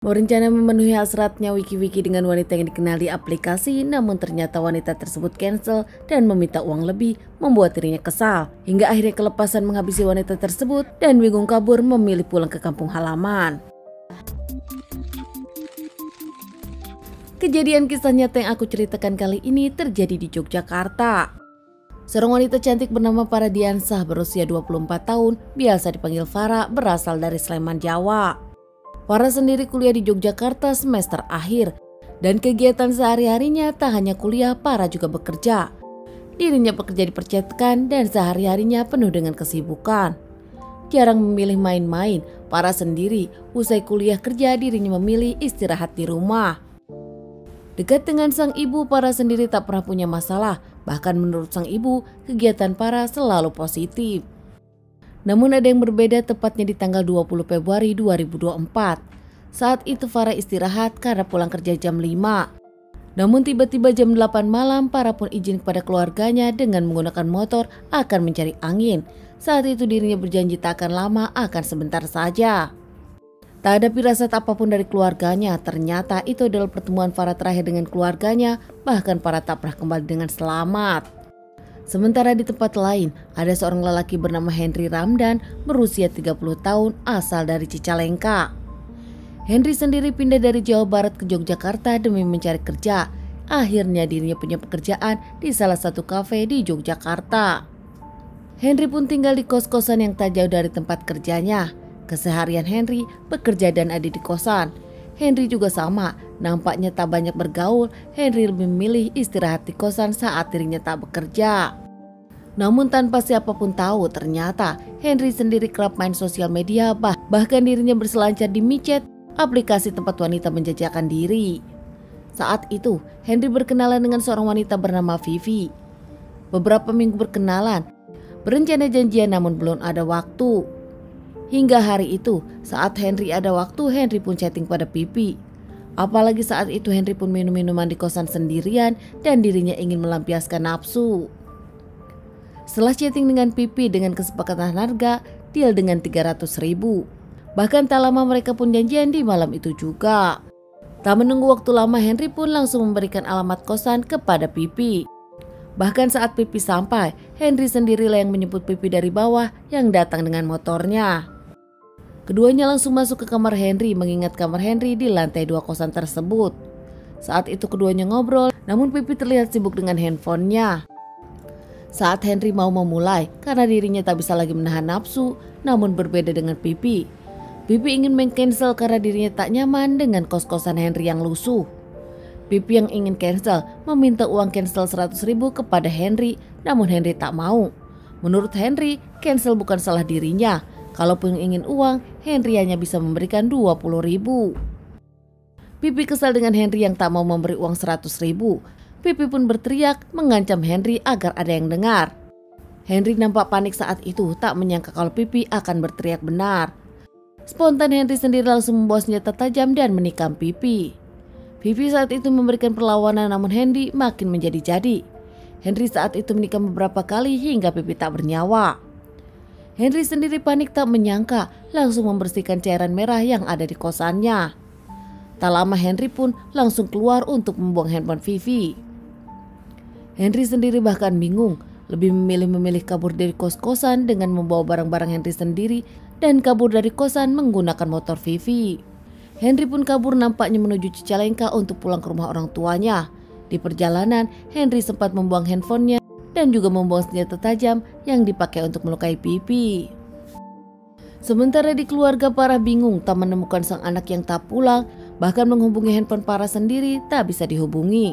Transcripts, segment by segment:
Berencana memenuhi hasratnya Wiki-Wiki dengan wanita yang dikenal di aplikasi, namun ternyata wanita tersebut cancel dan meminta uang lebih, membuat dirinya kesal. Hingga akhirnya kelepasan menghabisi wanita tersebut dan bingung kabur memilih pulang ke kampung halaman. Kejadian kisah nyata yang aku ceritakan kali ini terjadi di Yogyakarta. Seorang wanita cantik bernama Faradiansah berusia 24 tahun, biasa dipanggil Farah, berasal dari Sleman, Jawa. Farah sendiri kuliah di Yogyakarta semester akhir, dan kegiatan sehari-harinya tak hanya kuliah, Farah juga bekerja. Dirinya bekerja di percetakan dan sehari-harinya penuh dengan kesibukan. Jarang memilih main-main, Farah sendiri usai kuliah kerja dirinya memilih istirahat di rumah. Dekat dengan sang ibu, Farah sendiri tak pernah punya masalah, bahkan menurut sang ibu kegiatan Farah selalu positif. Namun ada yang berbeda tepatnya di tanggal 20 Februari 2024. Saat itu Farah istirahat karena pulang kerja jam 5. Namun tiba-tiba jam 8 malam Farah pun izin kepada keluarganya dengan menggunakan motor akan mencari angin. Saat itu dirinya berjanji tak akan lama, akan sebentar saja. Tak ada firasat apapun dari keluarganya, ternyata itu adalah pertemuan Farah terakhir dengan keluarganya, bahkan Farah tak pernah kembali dengan selamat. Sementara di tempat lain, ada seorang lelaki bernama Henry Ramdan berusia 30 tahun asal dari Cicalengka. Henry sendiri pindah dari Jawa Barat ke Yogyakarta demi mencari kerja. Akhirnya dirinya punya pekerjaan di salah satu kafe di Yogyakarta. Henry pun tinggal di kos-kosan yang tak jauh dari tempat kerjanya. Keseharian Henry bekerja dan ada di kosan. Henry juga sama, nampaknya tak banyak bergaul. Henry lebih memilih istirahat di kosan saat dirinya tak bekerja. Namun tanpa siapapun tahu, ternyata Henry sendiri kerap main sosial media, bahkan dirinya berselancar di micet, aplikasi tempat wanita menjajakan diri. Saat itu, Henry berkenalan dengan seorang wanita bernama Vivi. Beberapa minggu berkenalan, berencana janjian namun belum ada waktu. Hingga hari itu, saat Henry ada waktu, Henry pun chatting pada Pipi. Apalagi saat itu Henry pun minum minuman di kosan sendirian dan dirinya ingin melampiaskan nafsu. Setelah chatting dengan Pipi dengan kesepakatan harga, deal dengan 300.000. Bahkan tak lama mereka pun janjian di malam itu juga. Tak menunggu waktu lama, Henry pun langsung memberikan alamat kosan kepada Pipi. Bahkan saat Pipi sampai, Henry sendirilah yang menjemput Pipi dari bawah yang datang dengan motornya. Keduanya langsung masuk ke kamar Henry, mengingat kamar Henry di lantai 2 kosan tersebut. Saat itu keduanya ngobrol, namun Pipi terlihat sibuk dengan handphonenya. Saat Henry mau memulai, karena dirinya tak bisa lagi menahan nafsu, namun berbeda dengan Pipi. Pipi ingin meng-cancel karena dirinya tak nyaman dengan kos-kosan Henry yang lusuh. Pipi yang ingin cancel meminta uang cancel 100.000 kepada Henry, namun Henry tak mau. Menurut Henry, cancel bukan salah dirinya. Kalaupun ingin uang, Henry hanya bisa memberikan 20.000. Pipi kesal dengan Henry yang tak mau memberi uang 100.000. Pipi pun berteriak mengancam Henry agar ada yang dengar. Henry nampak panik saat itu, tak menyangka kalau Pipi akan berteriak benar. Spontan Henry sendiri langsung membawa senjata tajam dan menikam Pipi. Pipi saat itu memberikan perlawanan, namun Henry makin menjadi-jadi. Henry saat itu menikam beberapa kali hingga Pipi tak bernyawa. Henry sendiri panik tak menyangka, langsung membersihkan cairan merah yang ada di kosannya. Tak lama Henry pun langsung keluar untuk membuang handphone Vivi. Henry sendiri bahkan bingung, lebih memilih kabur dari kos-kosan dengan membawa barang-barang Henry sendiri dan kabur dari kosan menggunakan motor Vivi. Henry pun kabur nampaknya menuju Cicalengka untuk pulang ke rumah orang tuanya. Di perjalanan, Henry sempat membuang handphonenya dan juga membuang senjata tajam yang dipakai untuk melukai Pipi. Sementara di keluarga, Farah bingung tak menemukan sang anak yang tak pulang, bahkan menghubungi handphone Farah sendiri tak bisa dihubungi.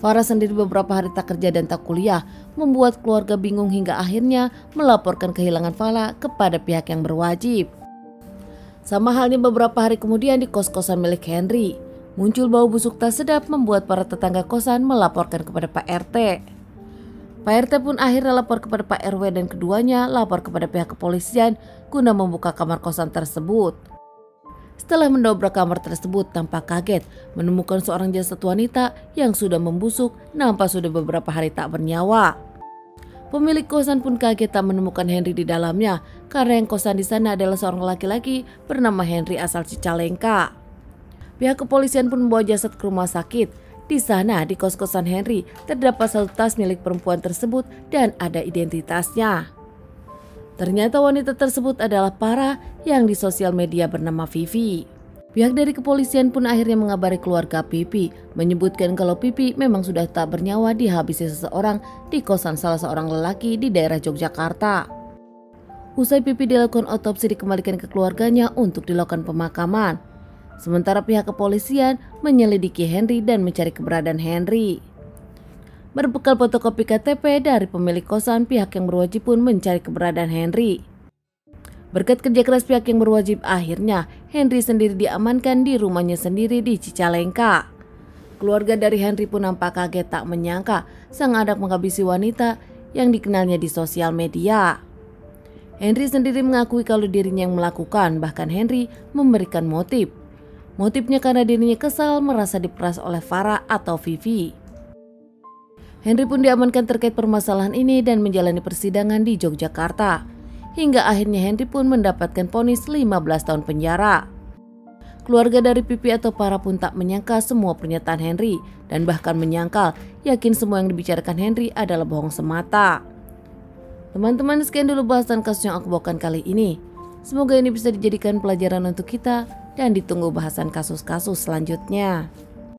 Farah sendiri beberapa hari tak kerja dan tak kuliah, membuat keluarga bingung hingga akhirnya melaporkan kehilangan Farah kepada pihak yang berwajib. Sama halnya beberapa hari kemudian di kos-kosan milik Henry, muncul bau busuk tak sedap membuat para tetangga kosan melaporkan kepada Pak RT. Pak RT pun akhirnya lapor kepada Pak RW dan keduanya lapor kepada pihak kepolisian guna membuka kamar kosan tersebut. Setelah mendobrak kamar tersebut, tampak kaget menemukan seorang jasad wanita yang sudah membusuk, nampak sudah beberapa hari tak bernyawa. Pemilik kosan pun kaget tak menemukan Henry di dalamnya karena yang kosan di sana adalah seorang laki-laki bernama Henry asal Cicalengka. Pihak kepolisian pun membawa jasad ke rumah sakit. Di sana, di kos-kosan Henry, terdapat satu tas milik perempuan tersebut dan ada identitasnya. Ternyata wanita tersebut adalah Farah yang di sosial media bernama Vivi. Pihak dari kepolisian pun akhirnya mengabari keluarga Pipi, menyebutkan kalau Pipi memang sudah tak bernyawa dihabisi seseorang di kosan salah seorang lelaki di daerah Yogyakarta. Usai Pipi dilakukan otopsi, dikembalikan ke keluarganya untuk dilakukan pemakaman. Sementara pihak kepolisian menyelidiki Henry dan mencari keberadaan Henry. Berbekal fotokopi KTP dari pemilik kosan, pihak yang berwajib pun mencari keberadaan Henry. Berkat kerja keras pihak yang berwajib, akhirnya Henry sendiri diamankan di rumahnya sendiri di Cicalengka. Keluarga dari Henry pun nampak kaget, tak menyangka sang anak menghabisi wanita yang dikenalnya di sosial media. Henry sendiri mengakui kalau dirinya yang melakukan, bahkan Henry memberikan motif. Motifnya karena dirinya kesal merasa diperas oleh Farah atau Vivi. Henry pun diamankan terkait permasalahan ini dan menjalani persidangan di Yogyakarta. Hingga akhirnya Henry pun mendapatkan vonis 15 tahun penjara. Keluarga dari Pipi atau Farah pun tak menyangka semua pernyataan Henry dan bahkan menyangkal, yakin semua yang dibicarakan Henry adalah bohong semata. Teman-teman, sekian dulu bahasan kasus yang aku bawakan kali ini. Semoga ini bisa dijadikan pelajaran untuk kita dan ditunggu bahasan kasus-kasus selanjutnya.